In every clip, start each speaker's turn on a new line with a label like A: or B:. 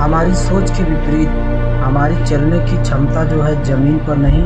A: हमारी सोच के विपरीत हमारी चलने की क्षमता जो है जमीन पर नहीं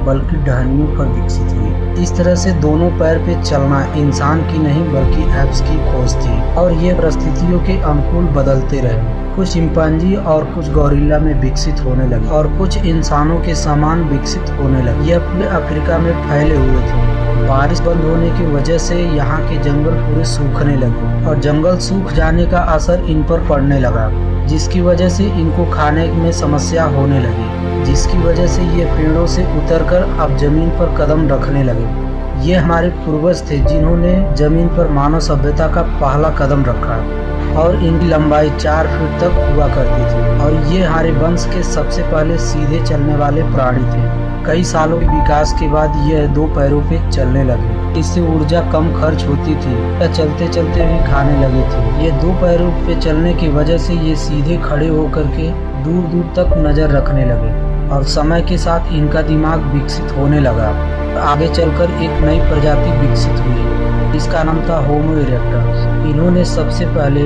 A: बल्कि टहनियों पर विकसित हुई। इस तरह से दोनों पैर पे चलना इंसान की नहीं बल्कि एप्स की खोज थी और ये परिस्थितियों के अनुकूल बदलते रहे। कुछ चिंपांजी और कुछ गोरिल्ला में विकसित होने लगे और कुछ इंसानों के समान विकसित होने लगे। यह पूरे अफ्रीका में फैले हुए थे। बारिश बंद होने की वजह से यहाँ के जंगल पूरे सूखने लगे और जंगल सूख जाने का असर इन पर पड़ने लगा, जिसकी वजह से इनको खाने में समस्या होने लगी, जिसकी वजह से ये पेड़ों से उतरकर अब जमीन पर कदम रखने लगे। ये हमारे पूर्वज थे जिन्होंने जमीन पर मानव सभ्यता का पहला कदम रखा और इनकी लंबाई 4 फीट तक हुआ करती थी और ये हमारे वंश के सबसे पहले सीधे चलने वाले प्राणी थे। कई सालों के विकास के बाद यह 2 पैरों पे चलने लगे। इससे ऊर्जा कम खर्च होती थी या चलते चलते भी खाने लगे थे। ये 2 पैरों पे चलने की वजह से ये सीधे खड़े होकर के दूर दूर तक नजर रखने लगे और समय के साथ इनका दिमाग विकसित होने लगा। आगे चलकर एक नई प्रजाति विकसित हुई, इसका नाम था होमो इरेक्टस। इन्होंने सबसे पहले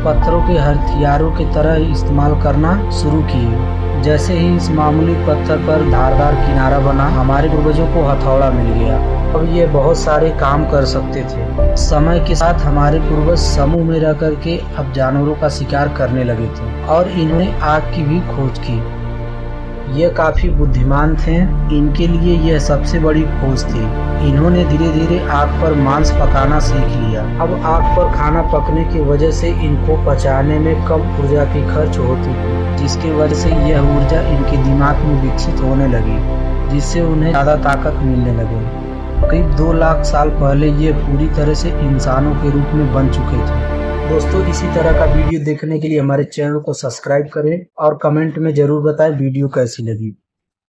A: पत्थरों के हथियारों की तरह इस्तेमाल करना शुरू किए। जैसे ही इस मामूली पत्थर पर धारदार किनारा बना, हमारे पूर्वजों को हथौड़ा मिल गया। अब ये बहुत सारे काम कर सकते थे। समय के साथ हमारे पूर्वज समूह में रह करके अब जानवरों का शिकार करने लगे थे और इन्होंने आग की भी खोज की। ये काफी बुद्धिमान थे, इनके लिए यह सबसे बड़ी खोज थी। इन्होंने धीरे धीरे आग पर मांस पकाना सीख लिया। अब आग पर खाना पकने की वजह से इनको पचाने में कम ऊर्जा की खर्च होती थी, जिसकी वजह से यह ऊर्जा इनके दिमाग में विकसित होने लगी, जिससे उन्हें ज्यादा ताकत मिलने लगी। करीब 2 लाख साल पहले ये पूरी तरह से इंसानों के रूप में बन चुके थे। दोस्तों, इसी तरह का वीडियो देखने के लिए हमारे चैनल को सब्सक्राइब करें और कमेंट में जरूर बताएं वीडियो कैसी लगी।